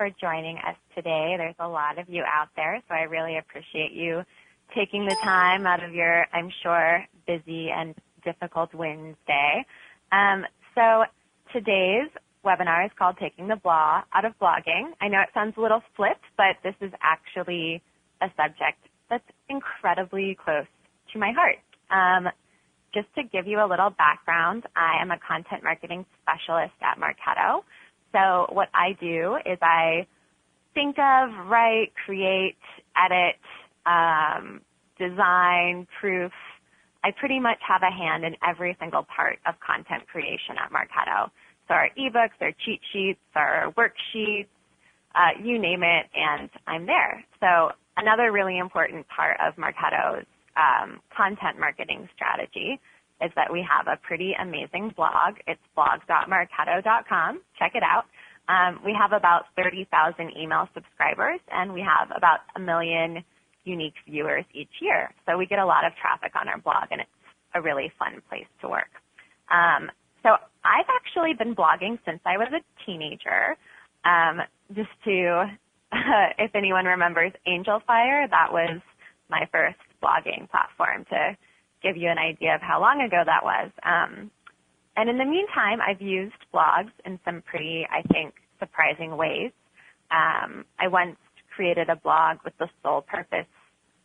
for joining us today. There's a lot of you out there, so I really appreciate you taking the time out of your, I'm sure, busy and difficult Wednesday. So today's webinar is called Taking the Blah Out of Blogging. I know it sounds a little flipped, but this is actually a subject that's incredibly close to my heart. Just to give you a little background, I am a content marketing specialist at Marketo. So what I do is I think of, write, create, edit, design, proof. I pretty much have a hand in every single part of content creation at Marketo. So our ebooks, our cheat sheets, our worksheets, you name it, and I'm there. So another really important part of Marketo's content marketing strategy is that we have a pretty amazing blog. It's blog.marketo.com. Check it out. We have about 30,000 email subscribers, and we have about 1 million unique viewers each year. So we get a lot of traffic on our blog, and it's a really fun place to work. So I've actually been blogging since I was a teenager. Just to, if anyone remembers Angel Fire, that was my first blogging platform, to give you an idea of how long ago that was. And in the meantime, I've used blogs in some pretty, I think, surprising ways. I once created a blog with the sole purpose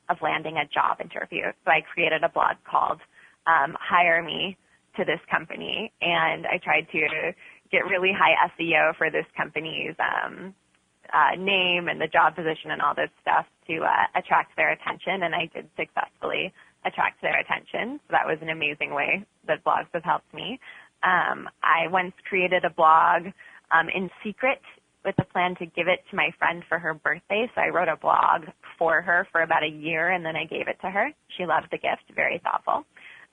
of landing a job interview. So I created a blog called Hire Me to this company, and I tried to get really high SEO for this company's name and the job position and all this stuff to attract their attention, and I did successfully attract their attention. So that was an amazing way that blogs have helped me. I once created a blog in secret with a plan to give it to my friend for her birthday. So I wrote a blog for her for about a year, and then I gave it to her. She loved the gift, very thoughtful.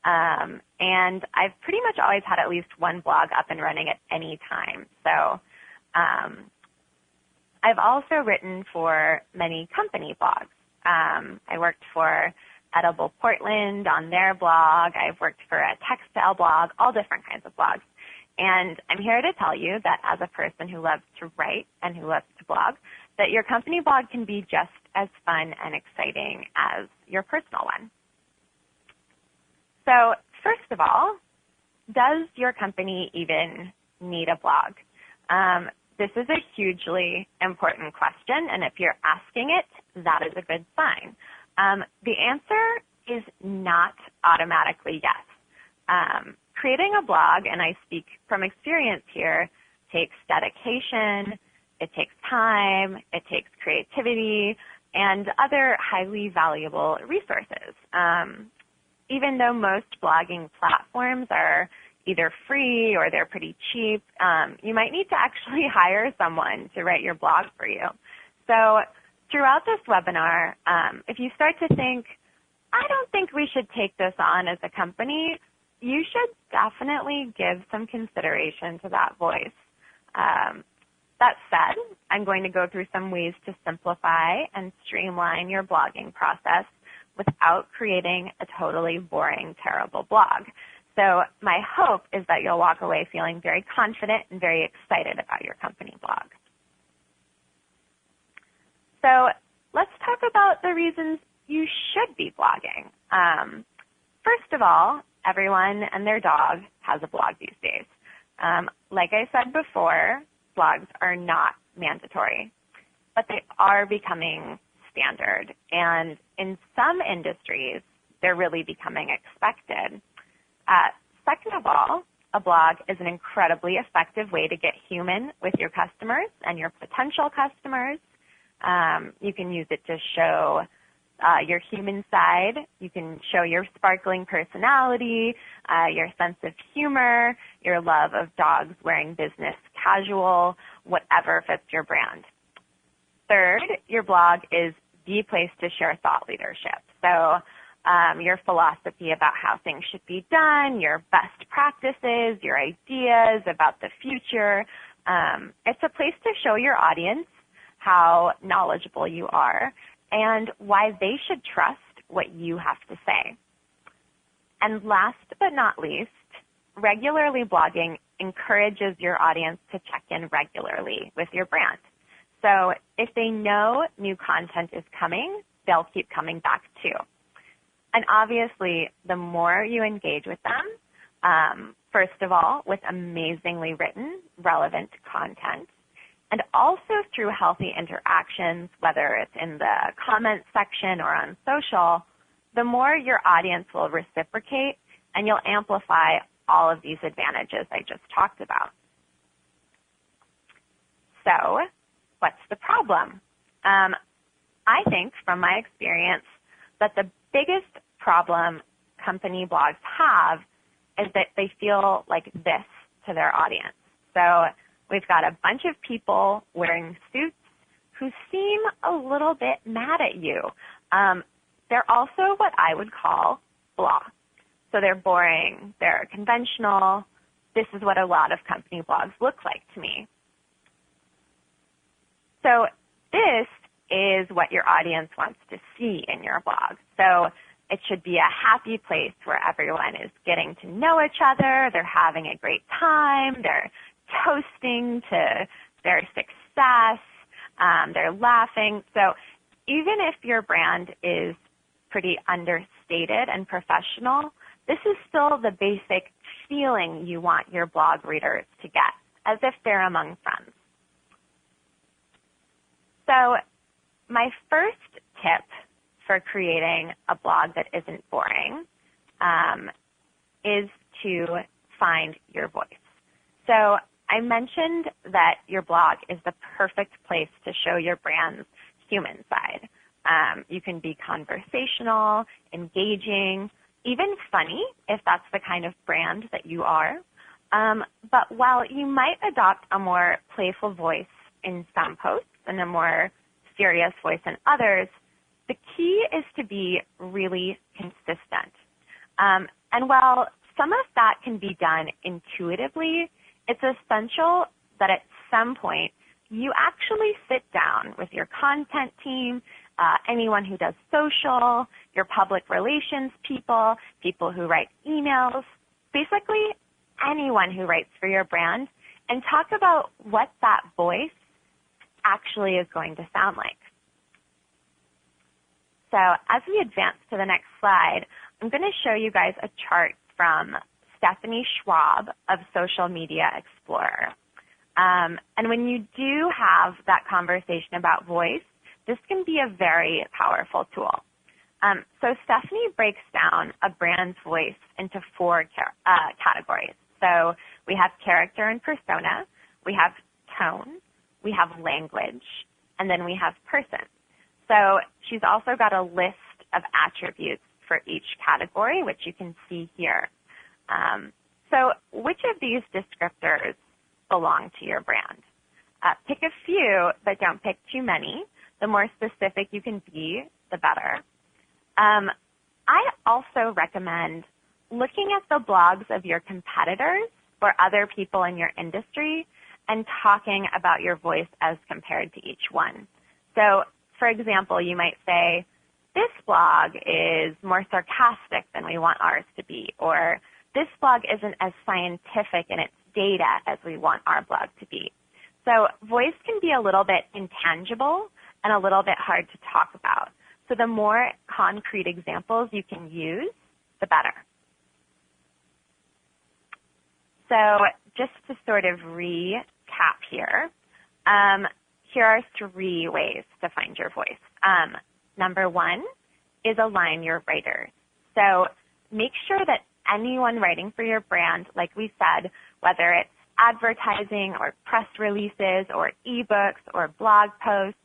And I've pretty much always had at least one blog up and running at any time. So I've also written for many company blogs. I worked for Edible Portland on their blog. I've worked for a textile blog, all different kinds of blogs. And I'm here to tell you that as a person who loves to write and who loves to blog, that your company blog can be just as fun and exciting as your personal one. So first of all, does your company even need a blog? This is a hugely important question, and if you're asking it, that is a good sign. The answer is not automatically yes. Creating a blog, and I speak from experience here, takes dedication, it takes time, it takes creativity, and other highly valuable resources. Even though most blogging platforms are either free or they're pretty cheap, you might need to actually hire someone to write your blog for you. So throughout this webinar, if you start to think, I don't think we should take this on as a company, you should definitely give some consideration to that voice. That said, I'm going to go through some ways to simplify and streamline your blogging process without creating a totally boring, terrible blog. So my hope is that you'll walk away feeling very confident and very excited about your company blog. So let's talk about the reasons you should be blogging. First of all, everyone and their dog has a blog these days. Like I said before, blogs are not mandatory, but they are becoming standard. And in some industries, they're really becoming expected. Second of all, a blog is an incredibly effective way to get human with your customers and your potential customers. You can use it to show your human side. You can show your sparkling personality, your sense of humor, your love of dogs wearing business casual, whatever fits your brand. Third, your blog is the place to share thought leadership. So your philosophy about how things should be done, your best practices, your ideas about the future. It's a place to show your audience how knowledgeable you are and why they should trust what you have to say. And last but not least, regularly blogging encourages your audience to check in regularly with your brand. So if they know new content is coming, they'll keep coming back too. And obviously, the more you engage with them, first of all, with amazingly written, relevant content, and also through healthy interactions, whether it's in the comments section or on social, the more your audience will reciprocate and you'll amplify all of these advantages I just talked about. So, what's the problem? I think from my experience that the biggest problem company blogs have is that they feel like this to their audience. So we've got a bunch of people wearing suits who seem a little bit mad at you. They're also what I would call blah. So they're boring, they're conventional. This is what a lot of company blogs look like to me. So this is what your audience wants to see in your blog. So it should be a happy place where everyone is getting to know each other, they're having a great time, they're toasting to their success, they're laughing. So even if your brand is pretty understated and professional, this is still the basic feeling you want your blog readers to get, as if they're among friends. So my first tip for creating a blog that isn't boring is to find your voice. So I mentioned that your blog is the perfect place to show your brand's human side. You can be conversational, engaging, even funny if that's the kind of brand that you are. But while you might adopt a more playful voice in some posts and a more serious voice in others, the key is to be really consistent. And while some of that can be done intuitively, it's essential that at some point you actually sit down with your content team, anyone who does social, your public relations people, people who write emails, basically anyone who writes for your brand, and talk about what that voice actually is going to sound like. So as we advance to the next slide, I'm going to show you guys a chart from Stephanie Schwab of Social Media Explorer. And when you do have that conversation about voice, this can be a very powerful tool. So Stephanie breaks down a brand's voice into four categories. So we have character and persona, we have tone, we have language, and then we have person. So she's also got a list of attributes for each category, which you can see here. So which of these descriptors belong to your brand? Pick a few, but don't pick too many. The more specific you can be, the better. I also recommend looking at the blogs of your competitors or other people in your industry and talking about your voice as compared to each one. So, for example, you might say, this blog is more sarcastic than we want ours to be, or this blog isn't as scientific in its data as we want our blog to be. So voice can be a little bit intangible and a little bit hard to talk about. So the more concrete examples you can use, the better. So just to sort of recap here, here are three ways to find your voice. Number one is align your writers. So make sure that anyone writing for your brand, like we said, whether it's advertising or press releases or ebooks or blog posts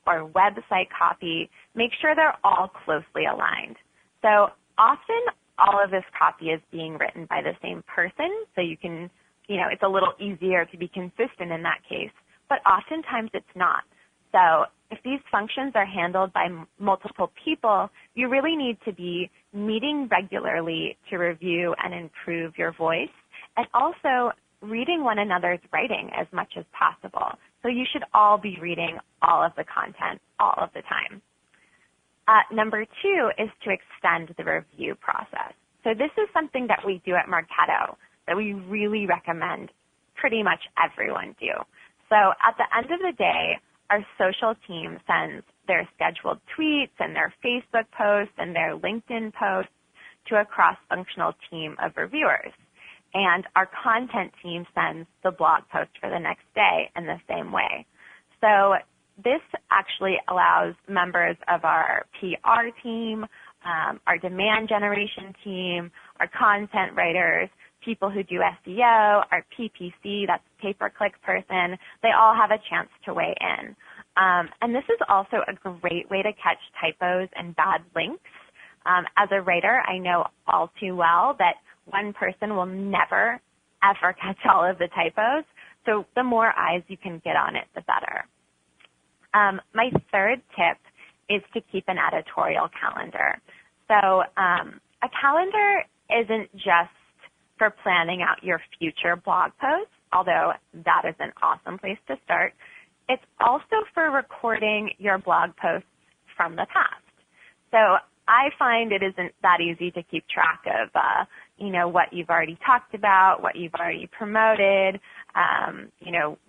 or website copy, make sure they're all closely aligned. So often all of this copy is being written by the same person, so you can, it's a little easier to be consistent in that case, but oftentimes it's not. So if these functions are handled by multiple people, you really need to be meeting regularly to review and improve your voice, and also reading one another's writing as much as possible. So you should all be reading all of the content all of the time. Number two is to extend the review process. So this is something that we do at Marketo that we really recommend pretty much everyone do. So at the end of the day, our social team sends their scheduled tweets and their Facebook posts and their LinkedIn posts to a cross-functional team of reviewers. And our content team sends the blog post for the next day in the same way. So this actually allows members of our PR team, our demand generation team, our content writers, people who do SEO, our PPC, that's pay-per-click person, they all have a chance to weigh in. And this is also a great way to catch typos and bad links. As a writer, I know all too well that one person will never, ever catch all of the typos. So the more eyes you can get on it, the better. My third tip is to keep an editorial calendar. So a calendar isn't just for planning out your future blog posts, although that is an awesome place to start. It's also for recording your blog posts from the past. So I find it isn't that easy to keep track of, what you've already talked about, what you've already promoted,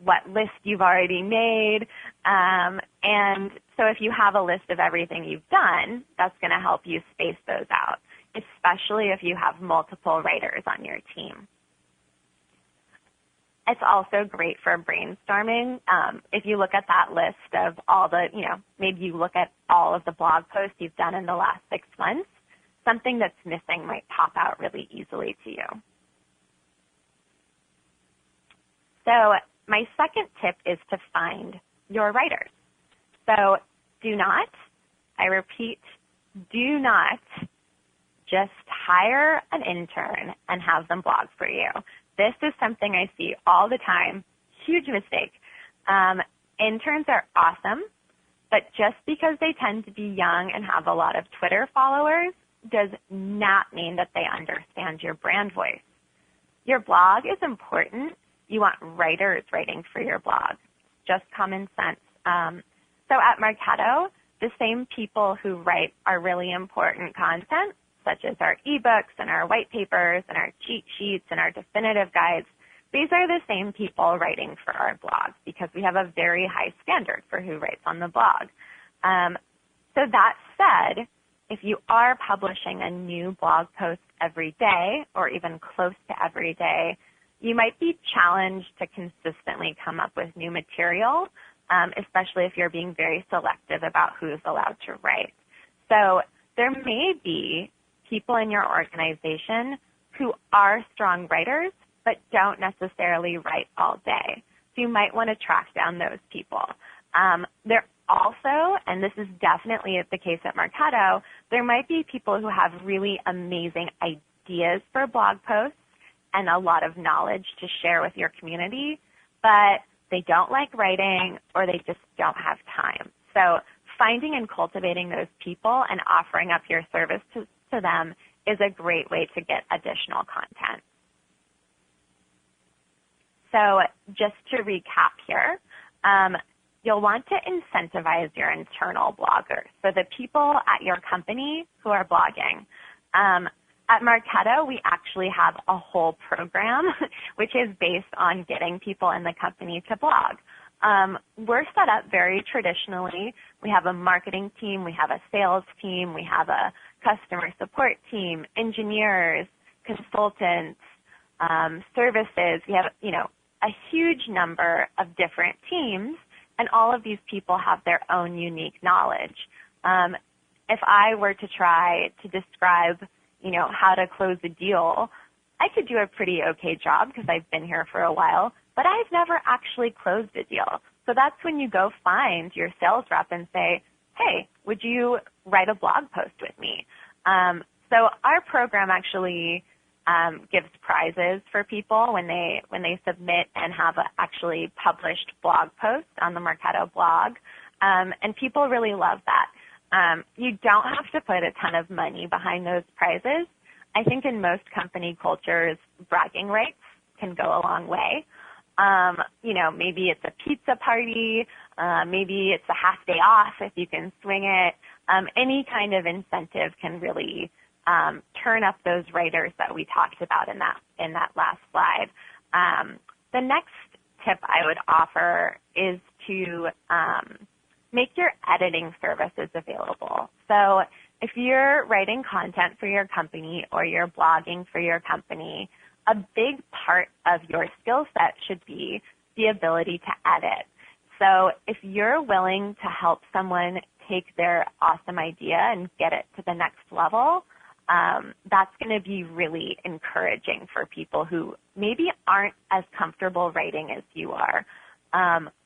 what list you've already made. And so if you have a list of everything you've done, that's going to help you space those out, especially if you have multiple writers on your team. It's also great for brainstorming. If you look at that list of all the, maybe you look at all of the blog posts you've done in the last 6 months, something that's missing might pop out really easily to you. So my second tip is to find your writers. So do not, I repeat, do not just hire an intern and have them blog for you. This is something I see all the time. Huge mistake. Interns are awesome, but just because they tend to be young and have a lot of Twitter followers does not mean that they understand your brand voice. Your blog is important. You want writers writing for your blog. Just common sense. So at Marketo, the same people who write our really important content, such as our ebooks and our white papers and our cheat sheets and our definitive guides, these are the same people writing for our blog because we have a very high standard for who writes on the blog. So that said, if you are publishing a new blog post every day or even close to every day, you might be challenged to consistently come up with new material, especially if you're being very selective about who's allowed to write. So there may be people in your organization who are strong writers but don't necessarily write all day. So you might want to track down those people. There also, and this is definitely the case at Marketo, there might be people who have really amazing ideas for blog posts and a lot of knowledge to share with your community, but they don't like writing or they just don't have time. So finding and cultivating those people and offering up your service to them is a great way to get additional content. So just to recap here, you'll want to incentivize your internal bloggers, so the people at your company who are blogging. At Marketo, we actually have a whole program which is based on getting people in the company to blog. We're set up very traditionally. We have a marketing team, we have a sales team, we have a customer support team, engineers, consultants, services. We have, a huge number of different teams, and all of these people have their own unique knowledge. If I were to try to describe, how to close a deal, I could do a pretty okay job because I've been here for a while, but I've never actually closed a deal. So that's when you go find your sales rep and say, hey, would you write a blog post with me? So our program actually gives prizes for people when they submit and have a actually published blog post on the Marketo blog, and people really love that. You don't have to put a ton of money behind those prizes. I think in most company cultures, bragging rights can go a long way. Maybe it's a pizza party, maybe it's a half day off if you can swing it. Any kind of incentive can really turn up those writers that we talked about in that last slide. The next tip I would offer is to make your editing services available. So if you're writing content for your company or you're blogging for your company, a big part of your skill set should be the ability to edit. So if you're willing to help someone take their awesome idea and get it to the next level, that's going to be really encouraging for people who maybe aren't as comfortable writing as you are.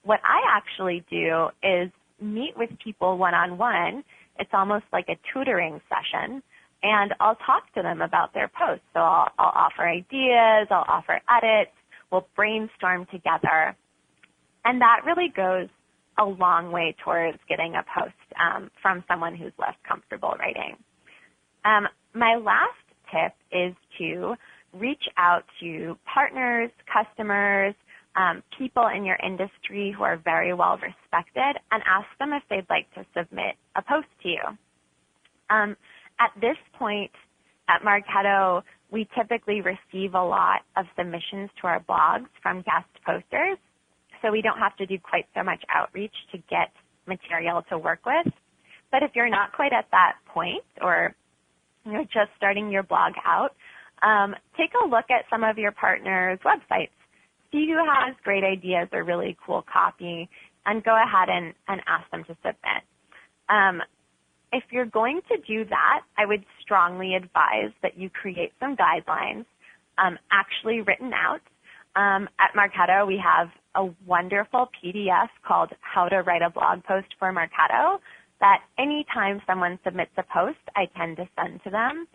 What I actually do is meet with people one-on-one. It's almost like a tutoring session, and I'll talk to them about their posts. So I'll offer ideas, I'll offer edits, we'll brainstorm together, and that really goes a long way towards getting a post from someone who's less comfortable writing. My last tip is to reach out to partners, customers, people in your industry who are very well respected, and ask them if they'd like to submit a post to you. At this point at Marketo, we typically receive a lot of submissions to our blogs from guest posters, so we don't have to do quite so much outreach to get material to work with. But if you're not quite at that point, or you're just starting your blog out, take a look at some of your partners' websites. See who has great ideas or really cool copy, and go ahead and ask them to submit. If you're going to do that, I would strongly advise that you create some guidelines, actually written out. At Marketo, we have a wonderful PDF called How to Write a Blog Post for Marketo that anytime someone submits a post, I tend to send to them.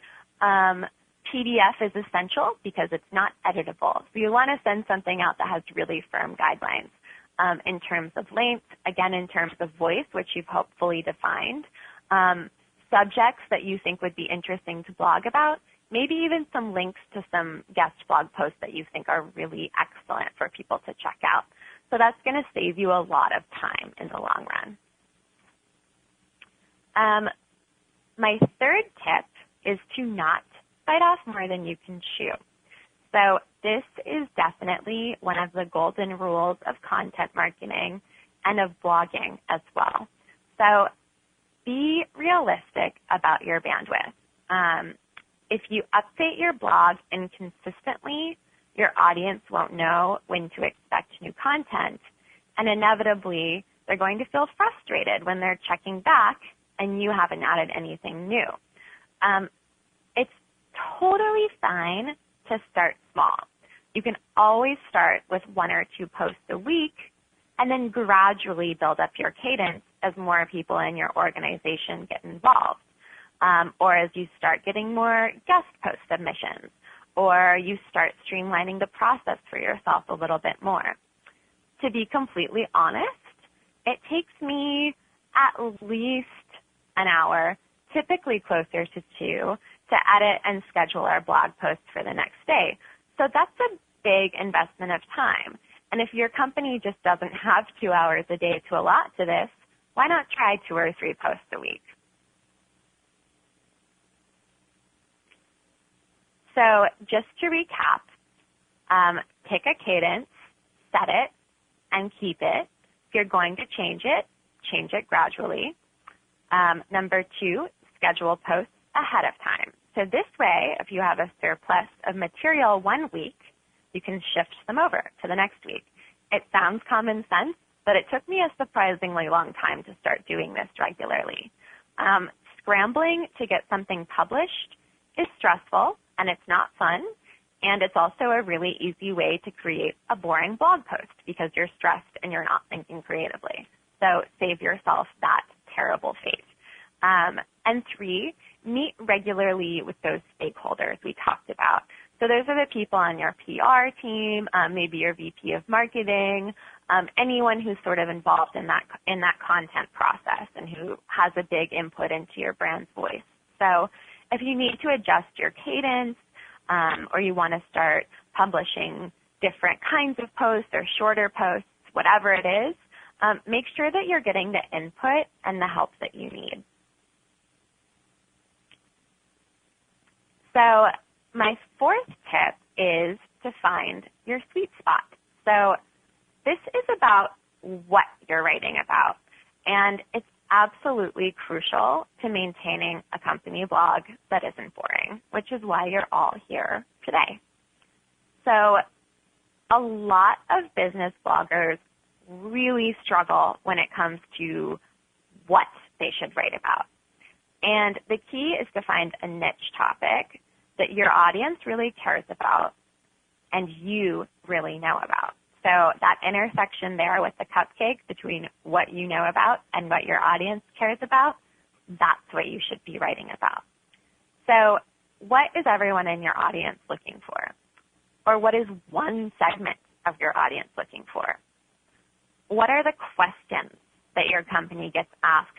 PDF is essential because it's not editable. So you want to send something out that has really firm guidelines in terms of length, again, in terms of voice, which you've hopefully defined, subjects that you think would be interesting to blog about, maybe even some links to some guest blog posts that you think are really excellent for people to check out. So that's going to save you a lot of time in the long run. My third tip is to not bite off more than you can chew. So this is definitely one of the golden rules of content marketing and of blogging as well. So be realistic about your bandwidth. If you update your blog inconsistently, your audience won't know when to expect new content, and inevitably they're going to feel frustrated when they're checking back and you haven't added anything new. It's totally fine to start small. You can always start with 1 or 2 posts a week and then gradually build up your cadence as more people in your organization get involved, or as you start getting more guest post submissions, or you start streamlining the process for yourself a little bit more. To be completely honest, it takes me at least an hour, typically closer to 2, to edit and schedule our blog posts for the next day. So that's a big investment of time. And if your company just doesn't have 2 hours a day to allot to this, why not try 2 or 3 posts a week? So just to recap, pick a cadence, set it, and keep it. If you're going to change it gradually. Number 2, schedule posts ahead of time. So this way, if you have a surplus of material one week, you can shift them over to the next week. It sounds common sense, but it took me a surprisingly long time to start doing this regularly. Scrambling to get something published is stressful, and it's not fun, and it's also a really easy way to create a boring blog post because you're stressed and you're not thinking creatively. So save yourself that terrible fate. And 3, meet regularly with those stakeholders we talked about. So those are the people on your PR team, maybe your VP of marketing, anyone who's sort of involved in that content process and who has a big input into your brand's voice. So if you need to adjust your cadence, or you want to start publishing different kinds of posts or shorter posts, whatever it is, make sure that you're getting the input and the help that you need. So my 4th tip is to find your sweet spot. So this is about what you're writing about. And it's absolutely crucial to maintaining a company blog that isn't boring, which is why you're all here today. So a lot of business bloggers really struggle when it comes to what they should write about. And the key is to find a niche topic that your audience really cares about and you really know about. So that intersection there with the cupcake between what you know about and what your audience cares about, that's what you should be writing about. So what is everyone in your audience looking for? Or what is one segment of your audience looking for? What are the questions that your company gets asked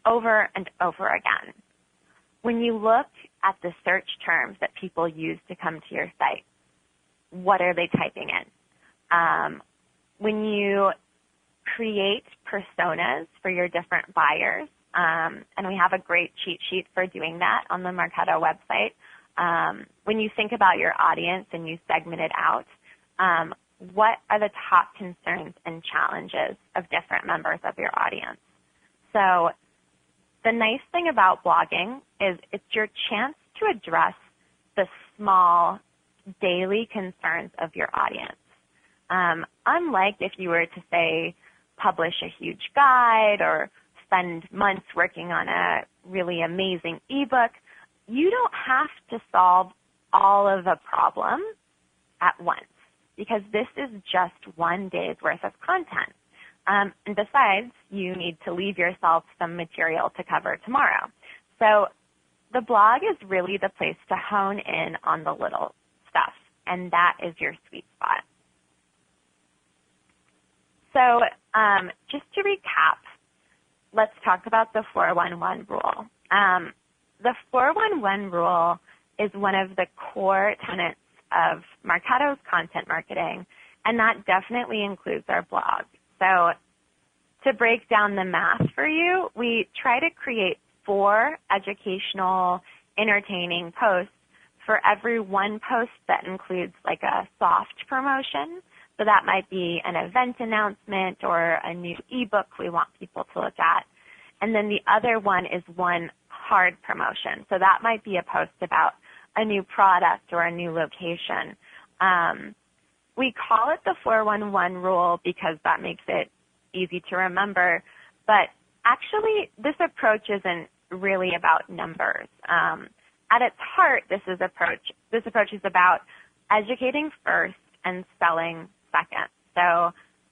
over and over again? When you look at the search terms that people use to come to your site, what are they typing in? When you create personas for your different buyers, and we have a great cheat sheet for doing that on the Marketo website, when you think about your audience and you segment it out, what are the top concerns and challenges of different members of your audience? So the nice thing about blogging is it's your chance to address the small daily concerns of your audience. Unlike if you were to, say, publish a huge guide or spend months working on a really amazing ebook, you don't have to solve all of the problem at once because this is just one day's worth of content. And besides, you need to leave yourself some material to cover tomorrow. So the blog is really the place to hone in on the little stuff, and that is your sweet spot. So just to recap, let's talk about the 411 rule. The 411 rule is one of the core tenets of Marketo's content marketing, and that definitely includes our blog. So to break down the math for you, we try to create 4 educational, entertaining posts for every one post that includes like a soft promotion. So that might be an event announcement or a new ebook we want people to look at. And then the other one is one hard promotion. So that might be a post about a new product or a new location. We call it the 411 rule because that makes it easy to remember. But actually, this approach isn't really about numbers. At its heart, this approach is about educating first and selling second. So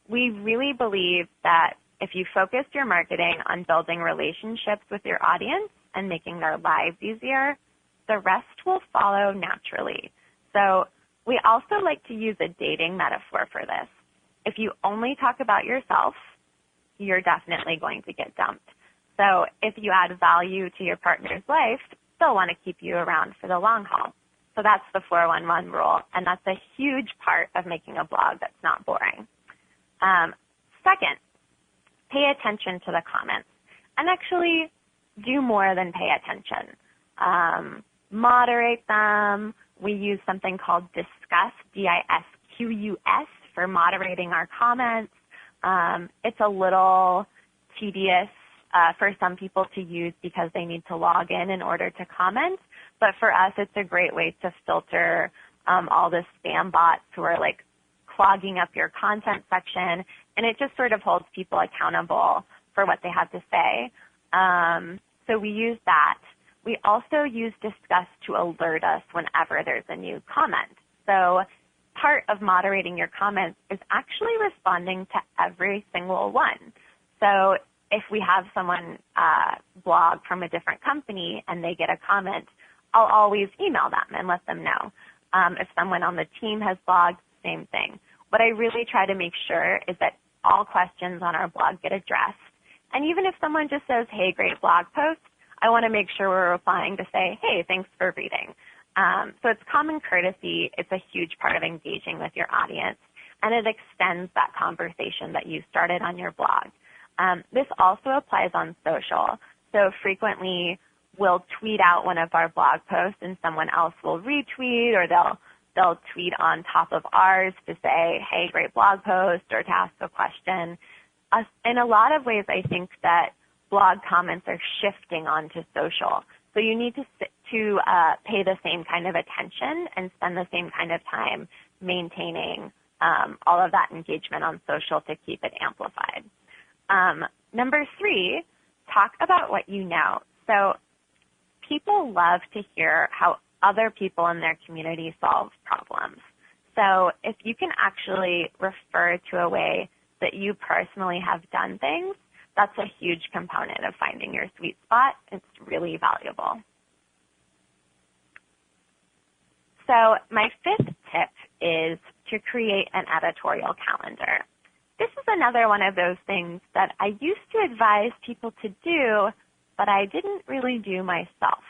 we really believe that if you focus your marketing on building relationships with your audience and making their lives easier, the rest will follow naturally. So we also like to use a dating metaphor for this. If you only talk about yourself, you're definitely going to get dumped. So if you add value to your partner's life, they'll want to keep you around for the long haul. So that's the 411 rule, and that's a huge part of making a blog that's not boring. Second, pay attention to the comments, and actually do more than pay attention. Moderate them. We use something called Discuss, D-I-S-Q-U-S, for moderating our comments. It's a little tedious for some people to use because they need to log in order to comment. But for us, it's a great way to filter all the spam bots who are like clogging up your content section, and it just sort of holds people accountable for what they have to say. So we use that. We also use Discuss to alert us whenever there's a new comment. So part of moderating your comments is actually responding to every single one. So if we have someone blog from a different company and they get a comment, I'll always email them and let them know. If someone on the team has blogged, same thing. What I really try to make sure is that all questions on our blog get addressed. And even if someone just says, hey, great blog post, I want to make sure we're replying to say, hey, thanks for reading. So it's common courtesy. It's a huge part of engaging with your audience, and it extends that conversation that you started on your blog. This also applies on social. So frequently we'll tweet out one of our blog posts and someone else will retweet, or they'll tweet on top of ours to say, hey, great blog post, or to ask a question. in a lot of ways, I think that blog comments are shifting onto social. So you need to pay the same kind of attention and spend the same kind of time maintaining all of that engagement on social to keep it amplified. Number 3, talk about what you know. So people love to hear how other people in their community solve problems. So if you can actually refer to a way that you personally have done things, that's a huge component of finding your sweet spot. It's really valuable. So my 5th tip is to create an editorial calendar. This is another one of those things that I used to advise people to do, but I didn't really do myself.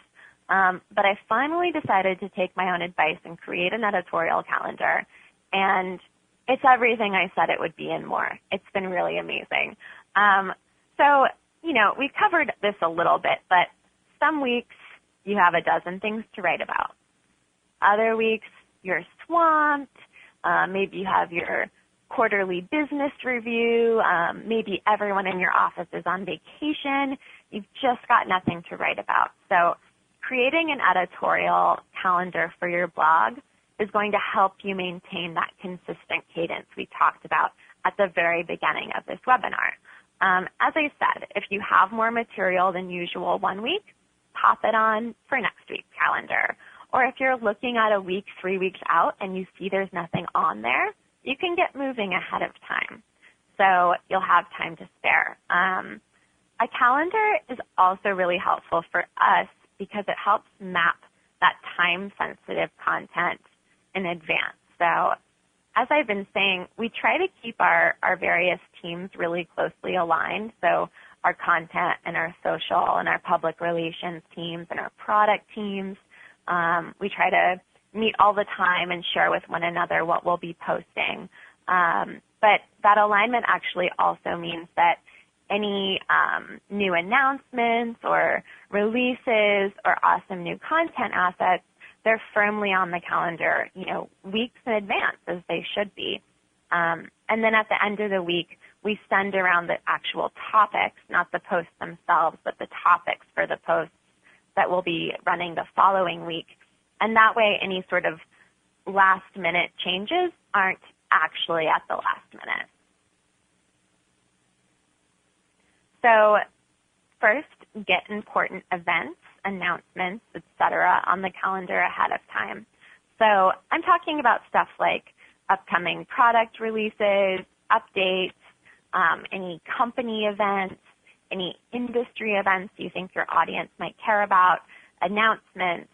But I finally decided to take my own advice and create an editorial calendar, and it's everything I said it would be and more. It's been really amazing. So, we covered this a little bit, but some weeks you have a dozen things to write about. Other weeks you're swamped. Maybe you have your quarterly business review. Maybe everyone in your office is on vacation. You've just got nothing to write about. So creating an editorial calendar for your blog is going to help you maintain that consistent cadence we talked about at the very beginning of this webinar. As I said, if you have more material than usual one week, pop it on for next week's calendar. Or if you're looking at a week 3 weeks out and you see there's nothing on there, you can get moving ahead of time. So you'll have time to spare. A calendar is also really helpful for us because it helps map that time-sensitive content in advance. So as I've been saying, we try to keep our various teams really closely aligned. So our content and our social and our public relations teams and our product teams, we try to meet all the time and share with one another what we'll be posting. But that alignment actually also means that any new announcements or releases or awesome new content assets, they're firmly on the calendar, weeks in advance, as they should be. And then at the end of the week, we send around the actual topics, not the posts themselves, but the topics for the posts that will be running the following week. And that way, any sort of last-minute changes aren't actually at the last minute. So first, get important events, announcements, etc. on the calendar ahead of time. So I'm talking about stuff like upcoming product releases, updates, any company events, any industry events you think your audience might care about, announcements,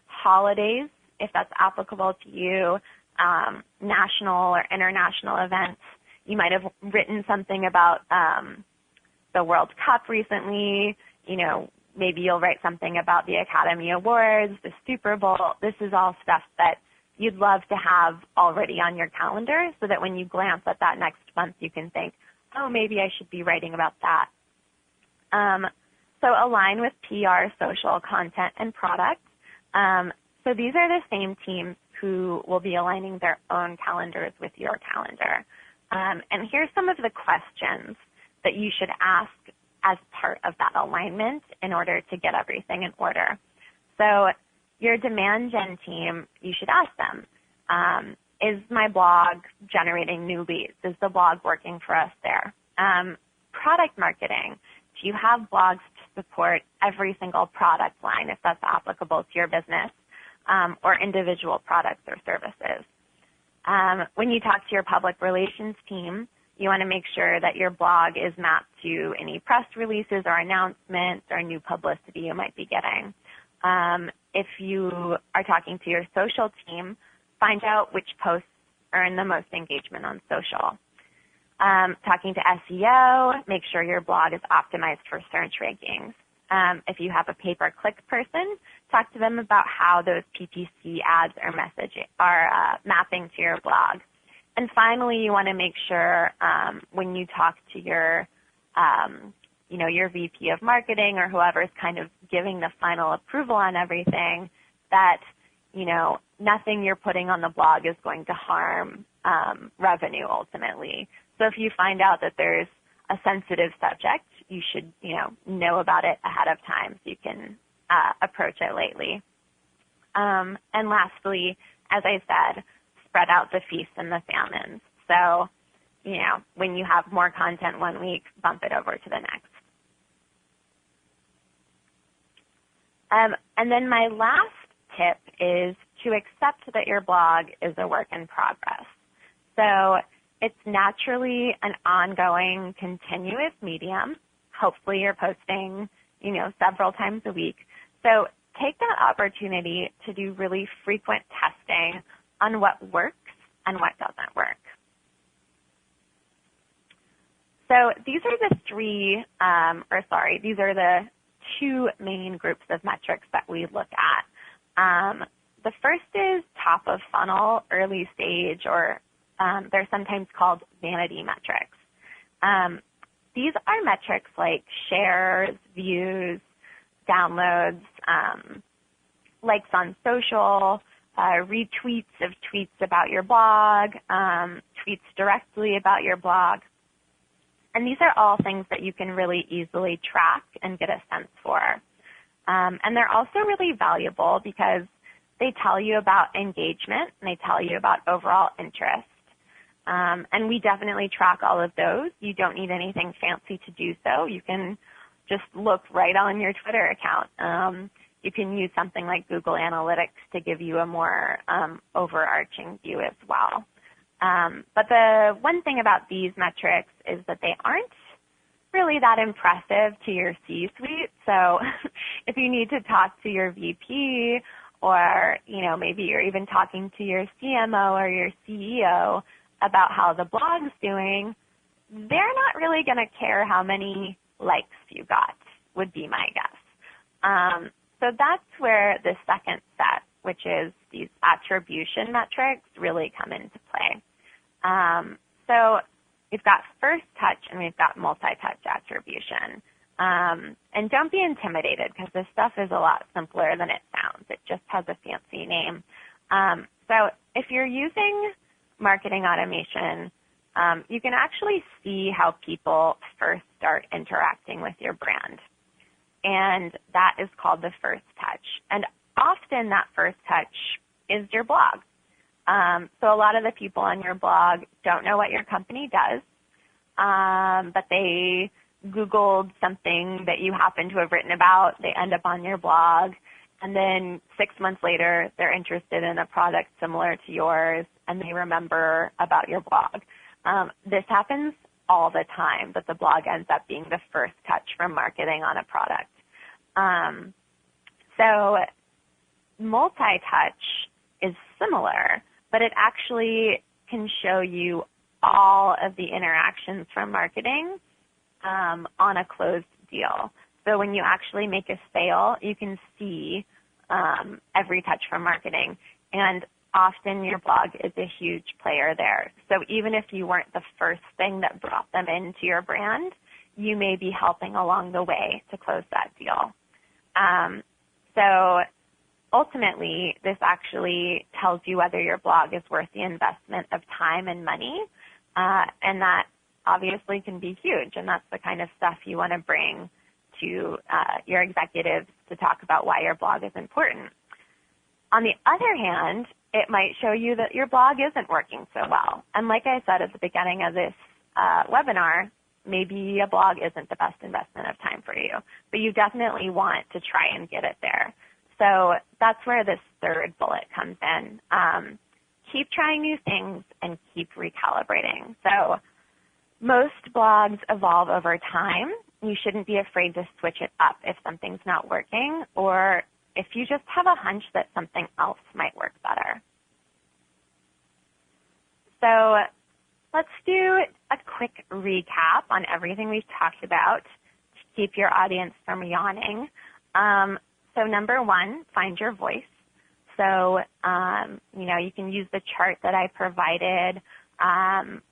holidays, if that's applicable to you, national or international events. You might have written something about the World Cup recently. Maybe you'll write something about the Academy Awards, the Super Bowl. This is all stuff that you'd love to have already on your calendar so that when you glance at that next month, you can think, oh, maybe I should be writing about that. So align with PR, social, content, and product. So these are the same teams who will be aligning their own calendars with your calendar. And here's some of the questions that you should ask as part of that alignment in order to get everything in order. So your demand gen team, you should ask them, is my blog generating new leads? Is the blog working for us there? Product marketing, do you have blogs to support every single product line if that's applicable to your business, or individual products or services? When you talk to your public relations team, you want to make sure that your blog is mapped to any press releases or announcements or new publicity you might be getting. If you are talking to your social team, find out which posts earn the most engagement on social. Talking to SEO, make sure your blog is optimized for search rankings. If you have a pay-per-click person, talk to them about how those PPC ads or messaging are mapping to your blog. And finally, you want to make sure when you talk to your, your VP of marketing or whoever's kind of giving the final approval on everything, that, nothing you're putting on the blog is going to harm revenue ultimately. So if you find out that there's a sensitive subject, you should, know about it ahead of time so you can approach it lightly. And lastly, as I said, spread out the feasts and the famines. So, when you have more content one week, bump it over to the next. And then my last tip is to accept that your blog is a work in progress. So it's naturally an ongoing, continuous medium. Hopefully you're posting, several times a week. So take that opportunity to do really frequent testing on what works and what doesn't work. So these are the two main groups of metrics that we look at. The first is top of funnel, early stage, or they're sometimes called vanity metrics. These are metrics like shares, views, downloads, likes on social, retweets of tweets about your blog, tweets directly about your blog. And these are all things that you can really easily track and get a sense for. And they're also really valuable because they tell you about engagement and they tell you about overall interest. And we definitely track all of those. You don't need anything fancy to do so. You can just look right on your Twitter account. You can use something like Google Analytics to give you a more overarching view as well. But the one thing about these metrics is that they aren't really that impressive to your C-suite. So if you need to talk to your VP or, maybe you're even talking to your CMO or your CEO about how the blog's doing, they're not really going to care how many likes you got, would be my guess. So that's where the second set, which is these attribution metrics, really come into play. So we've got first touch and we've got multi-touch attribution. And don't be intimidated because this stuff is a lot simpler than it sounds. It just has a fancy name. So if you're using marketing automation, you can actually see how people first start interacting with your brand. And that is called the first touch. And often that first touch is your blog. So a lot of the people on your blog don't know what your company does, but they Googled something that you happen to have written about. They end up on your blog. And then 6 months later, they're interested in a product similar to yours, and they remember about your blog. This happens all the time, that the blog ends up being the first touch from marketing on a product. So multi-touch is similar, but it actually can show you all of the interactions from marketing on a closed deal. So when you actually make a sale, you can see every touch from marketing. And often your blog is a huge player there. So even if you weren't the first thing that brought them into your brand, you may be helping along the way to close that deal. So ultimately, this actually tells you whether your blog is worth the investment of time and money, and that obviously can be huge, and that's the kind of stuff you want to bring to your executives to talk about why your blog is important. On the other hand, it might show you that your blog isn't working so well. And like I said at the beginning of this webinar, maybe a blog isn't the best investment of time for you, but you definitely want to try and get it there. So that's where this third bullet comes in. Keep trying new things and keep recalibrating. So most blogs evolve over time. You shouldn't be afraid to switch it up if something's not working, or if you just have a hunch that something else might work better. So let's do a quick recap on everything we've talked about to keep your audience from yawning. So number one, find your voice. So, you can use the chart that I provided.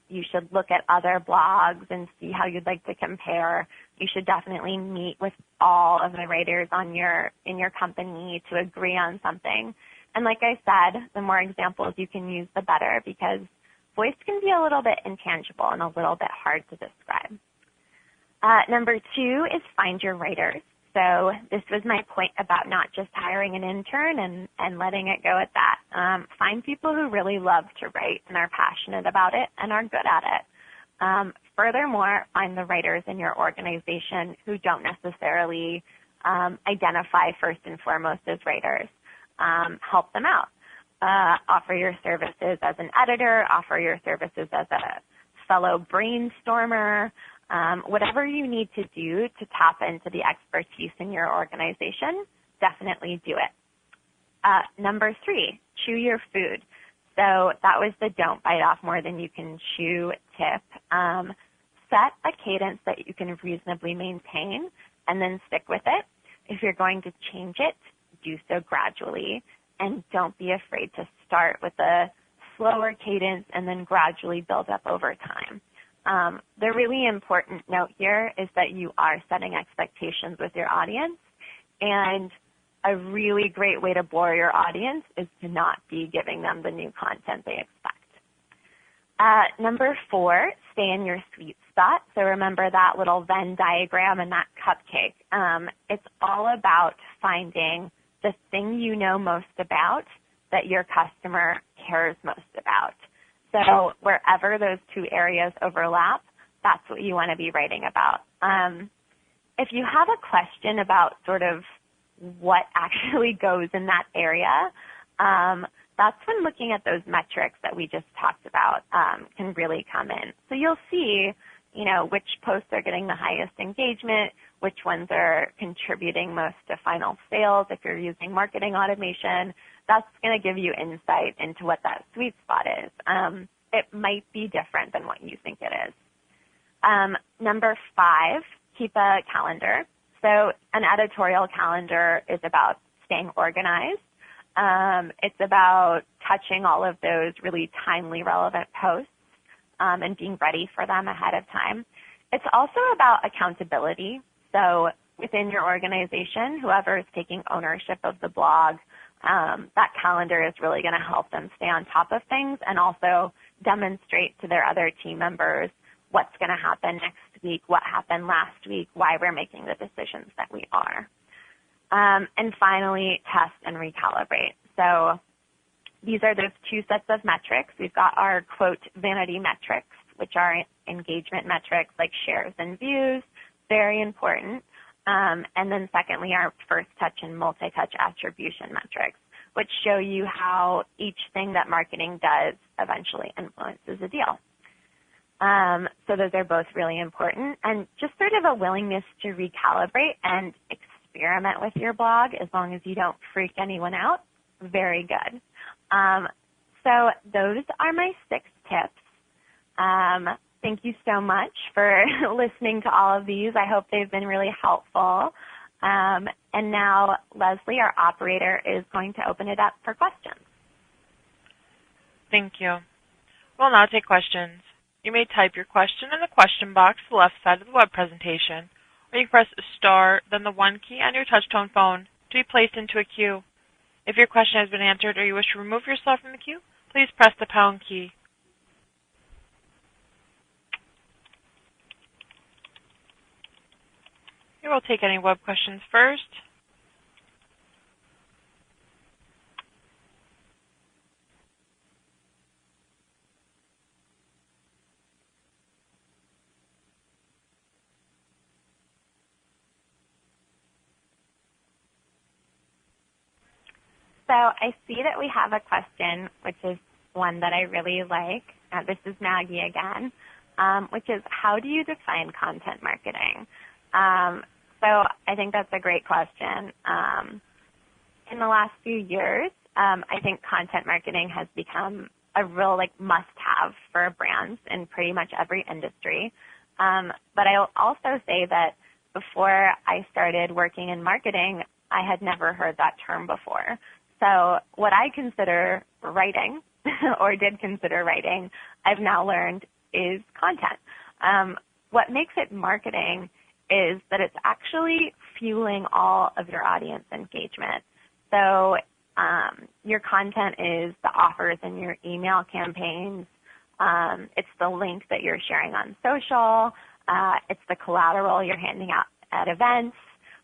You should look at other blogs and see how you'd like to compare. You should definitely meet with all of the writers in your company to agree on something. And like I said, the more examples you can use, the better, because voice can be a little bit intangible and a little bit hard to describe. Number 2 is find your writers. So this was my point about not just hiring an intern and letting it go at that. Find people who really love to write and are passionate about it and are good at it. Furthermore, find the writers in your organization who don't necessarily identify first and foremost as writers. Help them out. Offer your services as an editor, offer your services as a fellow brainstormer, whatever you need to do to tap into the expertise in your organization, definitely do it. Number 3, chew your food. So that was the don't bite off more than you can chew tip. Set a cadence that you can reasonably maintain and then stick with it. If you're going to change it, do so gradually, and don't be afraid to start with a slower cadence and then gradually build up over time. The really important note here is that you are setting expectations with your audience, and a really great way to bore your audience is to not be giving them the new content they expect. Number 4, stay in your sweet spot. So remember that little Venn diagram and that cupcake. It's all about finding the thing you know most about that your customer cares most about. So wherever those 2 areas overlap, that's what you want to be writing about. If you have a question about sort of what actually goes in that area, that's when looking at those metrics that we just talked about can really come in. So you'll see, which posts are getting the highest engagement, which ones are contributing most to final sales. If you're using marketing automation, that's going to give you insight into what that sweet spot is. It might be different than what you think it is. Number 5, keep a calendar. So an editorial calendar is about staying organized. It's about touching all of those really timely, relevant posts and being ready for them ahead of time. It's also about accountability. So within your organization, whoever is taking ownership of the blog, that calendar is really going to help them stay on top of things and also demonstrate to their other team members what's going to happen next week, what happened last week, why we're making the decisions that we are. And finally, test and recalibrate. So these are those 2 sets of metrics. We've got our, quote, vanity metrics, which are engagement metrics like shares and views, very important. And then secondly, our first touch and multi-touch attribution metrics, which show you how each thing that marketing does eventually influences a deal. So those are both really important. And just sort of a willingness to recalibrate and experiment with your blog as long as you don't freak anyone out. Very good. So those are my 6 tips. Thank you so much for listening to all of these. I hope they've been really helpful. And now Leslie, our operator, is going to open it up for questions. Thank you. We'll now take questions. You may type your question in the question box to the left side of the web presentation, or you can press star, then the 1 key on your touch-tone phone to be placed into a queue. If your question has been answered or you wish to remove yourself from the queue, please press the pound key. Here, we'll take any web questions first. So I see that we have a question, which is one that I really like. This is Maggie again, which is, how do you define content marketing? So I think that's a great question. In the last few years, I think content marketing has become a real must-have for brands in pretty much every industry. But I'll also say that before I started working in marketing, I had never heard that term before. So what I consider writing, or did consider writing, I've now learned is content. What makes it marketing is that it's actually fueling all of your audience engagement. So your content is the offers in your email campaigns. It's the link that you're sharing on social. It's the collateral you're handing out at events.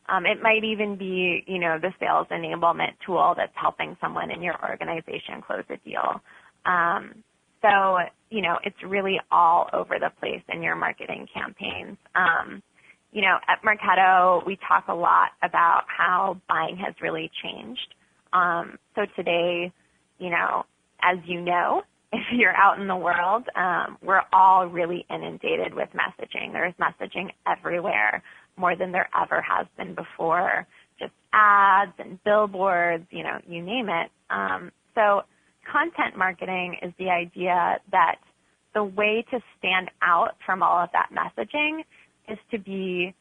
It might even be, the sales enablement tool that's helping someone in your organization close a deal. So, it's really all over the place in your marketing campaigns. At Marketo, we talk a lot about how buying has really changed. So today, as you know, if you're out in the world, we're all really inundated with messaging. There's messaging everywhere, more than there ever has been before, just ads and billboards, you name it. So content marketing is the idea that the way to stand out from all of that messaging is to be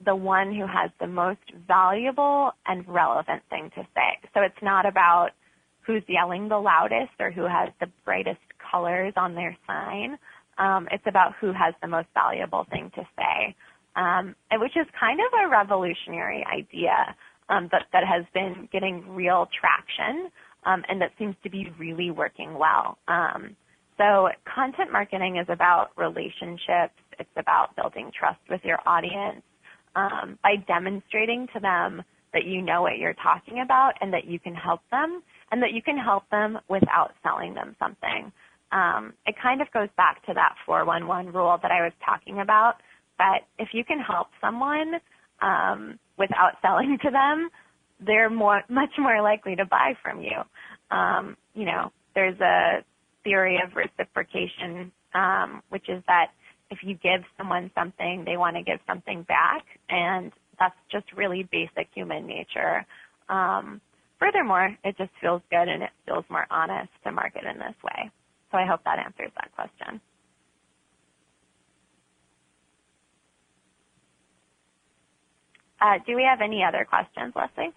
the one who has the most valuable and relevant thing to say. So it's not about who's yelling the loudest or who has the brightest colors on their sign. It's about who has the most valuable thing to say, which is kind of a revolutionary idea that has been getting real traction and that seems to be really working well. So content marketing is about relationships. It's about building trust with your audience by demonstrating to them that you know what you're talking about and that you can help them, and that you can help them without selling them something. It kind of goes back to that 411 rule that I was talking about, but if you can help someone without selling to them, they're much more likely to buy from you. There's a theory of reciprocation, which is that if you give someone something, they want to give something back, and that's just really basic human nature. Furthermore, it just feels good and it feels more honest to market in this way. So I hope that answers that question. Do we have any other questions, Leslie?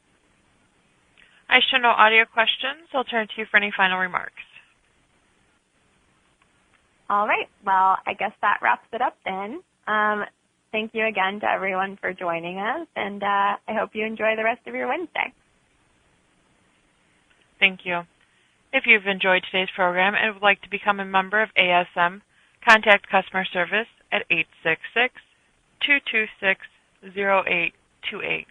I show no audio questions. I'll turn to you for any final remarks. All right. Well, I guess that wraps it up then. Thank you again to everyone for joining us, and I hope you enjoy the rest of your Wednesday. Thank you. If you've enjoyed today's program and would like to become a member of ASM, contact customer service at 866-226-0828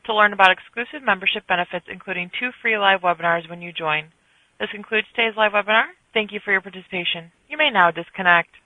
to learn about exclusive membership benefits, including 2 free live webinars when you join. This concludes today's live webinar. Thank you for your participation. You may now disconnect.